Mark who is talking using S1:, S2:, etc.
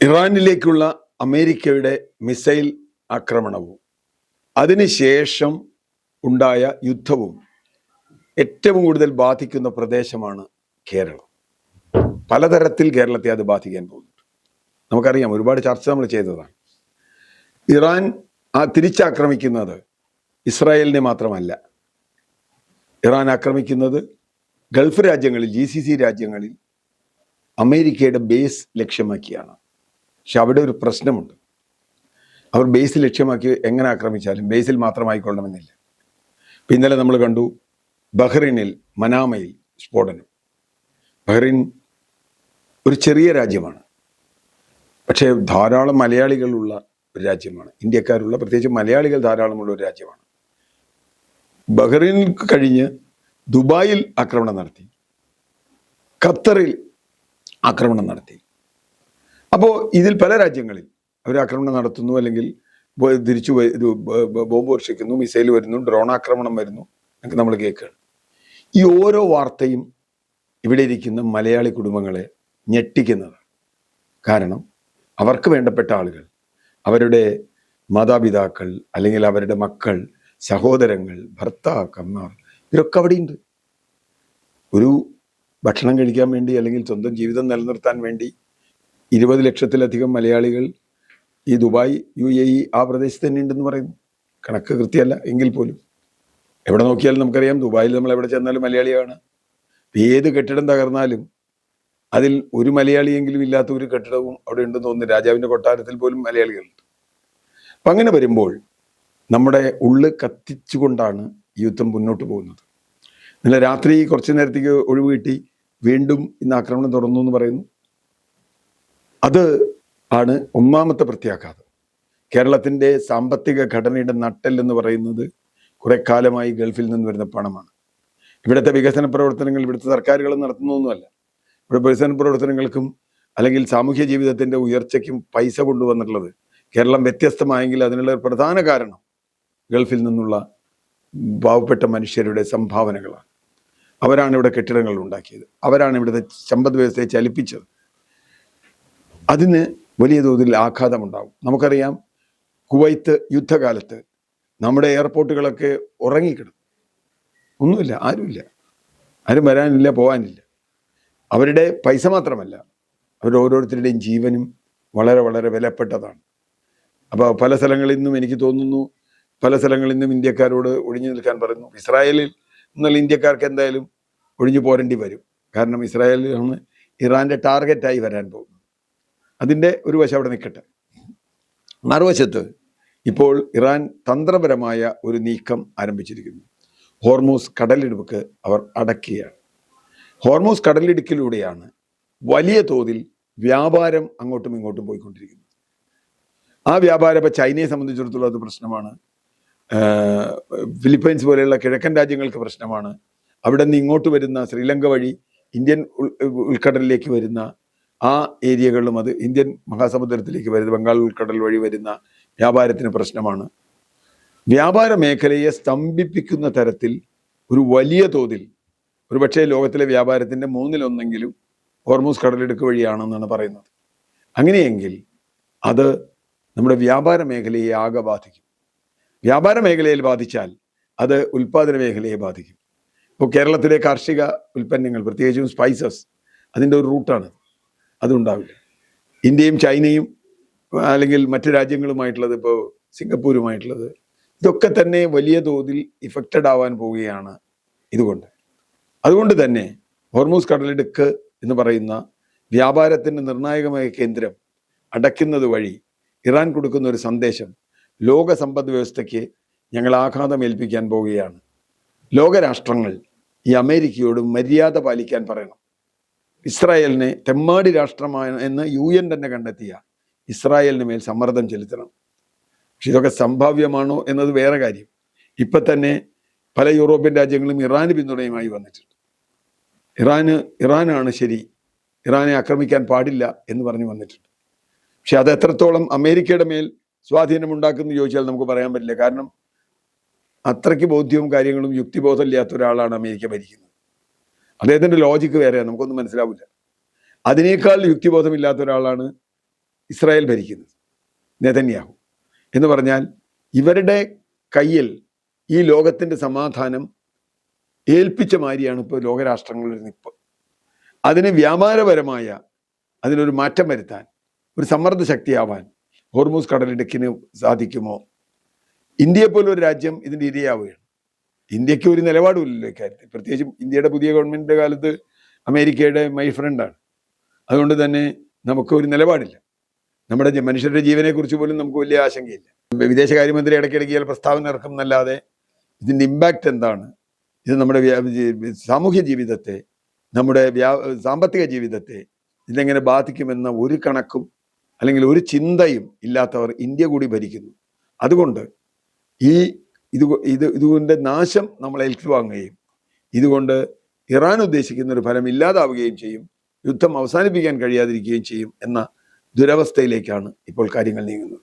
S1: ഇറാനിലേക്കുള്ള അമേരിക്കയുടെ മിസൈൽ ആക്രമണവും അതിനുശേഷം ഉണ്ടായ യുദ്ധവും ഏറ്റവും കൂടുതൽ ബാധിക്കുന്ന പ്രദേശമാണ് കേരളം. പലതരത്തിൽ കേരളത്തെ അത് ബാധിക്കാൻ പോകുന്നുണ്ട്. നമുക്കറിയാം, ഒരുപാട് ചർച്ച നമ്മൾ ചെയ്തതാണ്. ഇറാൻ തിരിച്ചാക്രമിക്കുന്നത് ഇസ്രായേലിനെ മാത്രമല്ല. ഇറാൻ ആക്രമിക്കുന്നത് ഗൾഫ് രാജ്യങ്ങളിൽ, GCC രാജ്യങ്ങളിൽ അമേരിക്കയുടെ ബേസ് ലക്ഷ്യമാക്കിയാണ്. പക്ഷെ അവിടെ ഒരു പ്രശ്നമുണ്ട്. അവർ ബേസ് ലക്ഷ്യമാക്കി എങ്ങനെ ആക്രമിച്ചാലും ബേസിൽ മാത്രമായിക്കൊള്ളണമെന്നില്ല. ഇന്നലെ നമ്മൾ കണ്ടു ബഹ്റൈനിൽ മനാമയിൽ സ്ഫോടനം. ബഹ്റൈൻ ഒരു ചെറിയ രാജ്യമാണ്, പക്ഷേ ധാരാളം മലയാളികളുള്ള ഒരു രാജ്യമാണ്. ഇന്ത്യക്കാരുള്ള, പ്രത്യേകിച്ച് മലയാളികൾ ധാരാളമുള്ള ഒരു രാജ്യമാണ്. ബഹ്റൈനിൽ കഴിഞ്ഞ് ദുബായിൽ ആക്രമണം നടത്തി, ഖത്തറിൽ ആക്രമണം നടത്തി. അപ്പോൾ ഇതിൽ പല രാജ്യങ്ങളിൽ അവർ ആക്രമണം നടത്തുന്നു, അല്ലെങ്കിൽ തിരിച്ചു ബോംബ് വർഷിക്കുന്നു, മിസൈൽ വരുന്നു, ഡ്രോൺ ആക്രമണം വരുന്നു എന്നൊക്കെ നമ്മൾ കേൾക്കുകയാണ്. ഈ ഓരോ വാർത്തയും ഇവിടെ ഇരിക്കുന്ന മലയാളി കുടുംബങ്ങളെ ഞെട്ടിക്കുന്നതാണ്. കാരണം അവർക്ക് വേണ്ടപ്പെട്ട ആളുകൾ, അവരുടെ മാതാപിതാക്കൾ, അല്ലെങ്കിൽ അവരുടെ മക്കൾ, സഹോദരങ്ങൾ, ഭർത്താക്കന്മാർ, ഇവരൊക്കെ അവിടെയുണ്ട്. ഒരു ഭക്ഷണം കഴിക്കാൻ വേണ്ടി, അല്ലെങ്കിൽ സ്വന്തം ജീവിതം നിലനിർത്താൻ വേണ്ടി 20 ലക്ഷത്തിലധികം മലയാളികൾ ഈ ദുബായ്, UAE ആ പ്രദേശത്ത് തന്നെ ഉണ്ടെന്ന് പറയുന്നു. കണക്ക് കൃത്യമല്ല എങ്കിൽ പോലും എവിടെ നോക്കിയാലും നമുക്കറിയാം, ദുബായിൽ നമ്മൾ എവിടെ ചെന്നാലും മലയാളിയാണ്. ഏത് കെട്ടിടം തകർന്നാലും അതിൽ ഒരു മലയാളിയെങ്കിലും ഇല്ലാത്ത ഒരു കെട്ടിടവും അവിടെ ഉണ്ടെന്ന് തോന്നുന്നു. രാജാവിൻ്റെ കൊട്ടാരത്തിൽ പോലും മലയാളികളുണ്ട്. അപ്പം അങ്ങനെ വരുമ്പോൾ നമ്മുടെ ഉള്ള് കത്തിച്ചുകൊണ്ടാണ് ഈ യുദ്ധം മുന്നോട്ട് പോകുന്നത്. ഇന്നലെ രാത്രി കുറച്ചു നേരത്തേക്ക് ഒഴിവ് കിട്ടി, വീണ്ടും ഇന്ന് ആക്രമണം തുടർന്നു എന്ന് പറയുന്നു. അത് ആണ് ഒന്നാമത്തെ പ്രത്യാഘാതം. കേരളത്തിൻ്റെ സാമ്പത്തിക ഘടനയുടെ നട്ടെല്ലെന്ന് പറയുന്നത് കുറെ കാലമായി ഗൾഫിൽ നിന്ന് വരുന്ന പണമാണ്. ഇവിടുത്തെ വികസന പ്രവർത്തനങ്ങൾ ഇവിടുത്തെ സർക്കാരുകൾ നടത്തുന്നൊന്നുമല്ല. ഇവിടെ വികസന പ്രവർത്തനങ്ങൾക്കും അല്ലെങ്കിൽ സാമൂഹ്യ ജീവിതത്തിൻ്റെ ഉയർച്ചയ്ക്കും പൈസ കൊണ്ടുവന്നിട്ടുള്ളത് കേരളം വ്യത്യസ്തമായെങ്കിൽ അതിനുള്ള ഒരു പ്രധാന കാരണം ഗൾഫിൽ നിന്നുള്ള പാവപ്പെട്ട മനുഷ്യരുടെ സംഭാവനകളാണ്. അവരാണ് ഇവിടെ കെട്ടിടങ്ങൾ ഉണ്ടാക്കിയത്, അവരാണ് ഇവിടുത്തെ സമ്പദ് വ്യവസ്ഥയെ ചലിപ്പിച്ചത്. അതിന് വലിയ തോതിൽ ആഘാതമുണ്ടാകും. നമുക്കറിയാം, കുവൈത്ത് യുദ്ധകാലത്ത് നമ്മുടെ എയർപോർട്ടുകളൊക്കെ ഉറങ്ങിക്കിടും. ഒന്നുമില്ല, ആരുമില്ല, ആരും വരാനില്ല, പോകാനില്ല. അവരുടെ പൈസ മാത്രമല്ല, അവരുടെ ഓരോരുത്തരുടെയും ജീവനും വളരെ വളരെ വിലപ്പെട്ടതാണ്. അപ്പോൾ പല സ്ഥലങ്ങളിൽ നിന്നും എനിക്ക് തോന്നുന്നു, പല സ്ഥലങ്ങളിൽ നിന്നും ഇന്ത്യക്കാരോട് ഒഴിഞ്ഞു നിൽക്കാൻ പറയുന്നു. ഇസ്രായേലിൽ നിന്നുള്ള ഇന്ത്യക്കാർക്ക് എന്തായാലും ഒഴിഞ്ഞു പോരേണ്ടി വരും. കാരണം ഇസ്രായേലിലാണ് ഇറാൻ്റെ ടാർഗറ്റായി വരാൻ പോകുന്നത്. അതിൻ്റെ ഒരു വശം അവിടെ നിൽക്കട്ടെ. മറുവശത്ത് ഇപ്പോൾ ഇറാൻ തന്ത്രപരമായ ഒരു നീക്കം ആരംഭിച്ചിരിക്കുന്നു. ഹോർമൂസ് കടലിടുക്ക് അവർ അടക്കുകയാണ്. ഹോർമൂസ് കടലിടുക്കിലൂടെയാണ് വലിയ തോതിൽ വ്യാപാരം അങ്ങോട്ടും ഇങ്ങോട്ടും പോയിക്കൊണ്ടിരിക്കുന്നത്. ആ വ്യാപാരം ഇപ്പോൾ ചൈനയെ സംബന്ധിച്ചിടത്തോളം അത് പ്രശ്നമാണ്. ഫിലിപ്പൈൻസ് പോലെയുള്ള കിഴക്കൻ രാജ്യങ്ങൾക്ക് പ്രശ്നമാണ്. അവിടെ നിന്ന് ഇങ്ങോട്ട് വരുന്ന ശ്രീലങ്ക വഴി ഇന്ത്യൻ ഉൾക്കടലിലേക്ക് വരുന്ന ആ ഏരിയകളിലും, അത് ഇന്ത്യൻ മഹാസമുദ്രത്തിലേക്ക് വരുന്ന ബംഗാൾ ഉൾക്കടൽ വഴി വരുന്ന വ്യാപാരത്തിന് പ്രശ്നമാണ്. വ്യാപാര മേഖലയെ സ്തംഭിപ്പിക്കുന്ന തരത്തിൽ ഒരു വലിയ തോതിൽ, ഒരുപക്ഷെ ലോകത്തിലെ വ്യാപാരത്തിൻ്റെ 1/3 ഹോർമൂസ് കടലിടുക്ക് വഴിയാണെന്നാണ് പറയുന്നത്. അങ്ങനെയെങ്കിൽ അത് നമ്മുടെ വ്യാപാര മേഖലയെ ആകെ ബാധിക്കും. വ്യാപാര മേഖലയിൽ ബാധിച്ചാൽ അത് ഉൽപ്പാദന മേഖലയെ ബാധിക്കും. ഇപ്പോൾ കേരളത്തിലെ കാർഷിക ഉൽപ്പന്നങ്ങൾ, പ്രത്യേകിച്ചും സ്പൈസസ്, അതിൻ്റെ ഒരു റൂട്ടാണ്. അതുണ്ടാവില്ല. ഇന്ത്യയും ചൈനയും അല്ലെങ്കിൽ മറ്റു രാജ്യങ്ങളുമായിട്ടുള്ളത്, ഇപ്പോൾ സിംഗപ്പൂരുമായിട്ടുള്ളത്, ഇതൊക്കെ തന്നെ വലിയ തോതിൽ ഇഫക്റ്റഡ് ആവാൻ പോവുകയാണ് അതുകൊണ്ട് തന്നെ ഹോർമൂസ് കടലിടുക്ക് എന്ന് പറയുന്ന വ്യാപാരത്തിൻ്റെ നിർണായകമായ കേന്ദ്രം അടയ്ക്കുന്നത് വഴി ഇറാൻ കൊടുക്കുന്ന ഒരു സന്ദേശം ലോക സമ്പദ് വ്യവസ്ഥയ്ക്ക് ഞങ്ങൾ ആഘാതം ഏൽപ്പിക്കാൻ പോവുകയാണ്. ലോകരാഷ്ട്രങ്ങൾ ഈ അമേരിക്കയോട് മര്യാദ പാലിക്കാൻ പറയണം. ഇസ്രായേലിനെ തെമ്മാടി രാഷ്ട്രമാണ് എന്ന് UN തന്നെ കണ്ടെത്തിയ ഇസ്രായേലിന് മേൽ സമ്മർദ്ദം ചെലുത്തണം. പക്ഷെ ഇതൊക്കെ സംഭാവ്യമാണോ എന്നത് വേറെ കാര്യം. ഇപ്പം തന്നെ പല യൂറോപ്യൻ രാജ്യങ്ങളും ഇറാന് പിന്തുണയുമായി വന്നിട്ടുണ്ട്. ഇറാനാണ് ശരി, ഇറാനെ ആക്രമിക്കാൻ പാടില്ല എന്ന് പറഞ്ഞു വന്നിട്ടുണ്ട്. പക്ഷെ അത് എത്രത്തോളം അമേരിക്കയുടെ മേൽ സ്വാധീനമുണ്ടാക്കുന്നു ചോദിച്ചാൽ നമുക്ക് പറയാൻ പറ്റില്ല. കാരണം അത്രയ്ക്ക് ബോധ്യവും കാര്യങ്ങളും യുക്തിബോധമില്ലാത്ത ഒരാളാണ് അമേരിക്ക ഭരിക്കുന്നത്. അദ്ദേഹത്തിൻ്റെ ലോജിക്ക് വേറെയാണ്, നമുക്കൊന്നും മനസ്സിലാവില്ല. അതിനേക്കാൾ യുക്തിബോധമില്ലാത്ത ഒരാളാണ് ഇസ്രായേൽ ഭരിക്കുന്നത്, നെതന്യാഹു. എന്ന് പറഞ്ഞാൽ ഇവരുടെ കയ്യിൽ ഈ ലോകത്തിൻ്റെ സമാധാനം ഏൽപ്പിച്ച മാതിരിയാണ് ഇപ്പോൾ ലോകരാഷ്ട്രങ്ങളുടെ നിപ്പ്. അതിന് വ്യാപാരപരമായ അതിനൊരു മാറ്റം വരുത്താൻ, ഒരു സമ്മർദ്ദ ശക്തിയാവാൻ ഹോർമൂസ് കടലിടുക്കിന് സാധിക്കുമോ? ഇന്ത്യയെ പോലെ ഒരു രാജ്യം ഇതിൻ്റെ ഇരയാവുകയാണ്. ഇന്ത്യക്ക് ഒരു നിലപാടുമില്ലല്ലോ ഇക്കാര്യത്തിൽ. പ്രത്യേകിച്ചും ഇന്ത്യയുടെ പുതിയ ഗവൺമെൻറ്റിൻ്റെ കാലത്ത് അമേരിക്കയുടെ മൈ ഫ്രണ്ടാണ്. അതുകൊണ്ട് തന്നെ നമുക്ക് ഒരു നിലപാടില്ല. നമ്മുടെ മനുഷ്യരുടെ ജീവനെക്കുറിച്ച് പോലും നമുക്ക് വലിയ ആശങ്കയില്ല. വിദേശകാര്യമന്ത്രി ഇടയ്ക്കിടയ്ക്ക് ചില പ്രസ്താവന ഇറക്കും എന്നല്ലാതെ ഇതിൻ്റെ ഇമ്പാക്റ്റ് എന്താണ്, ഇത് നമ്മുടെ സാമൂഹ്യ ജീവിതത്തെ, നമ്മുടെ സാമ്പത്തിക ജീവിതത്തെ ഇതെങ്ങനെ ബാധിക്കുമെന്ന ഒരു കണക്കും അല്ലെങ്കിൽ ഒരു ചിന്തയും ഇല്ലാത്തവർ ഇന്ത്യ കൂടി ഭരിക്കുന്നു. അതുകൊണ്ട് ഇതുകൊണ്ട് നാശം നമ്മൾ ഏറ്റുവാങ്ങുകയും ഇതുകൊണ്ട് ഇറാൻ ഉദ്ദേശിക്കുന്ന ഒരു ഫലം ഇല്ലാതാവുകയും ചെയ്യും, യുദ്ധം അവസാനിപ്പിക്കാൻ കഴിയാതിരിക്കുകയും ചെയ്യും എന്ന ദുരവസ്ഥയിലേക്കാണ് ഇപ്പോൾ കാര്യങ്ങൾ നീങ്ങുന്നത്.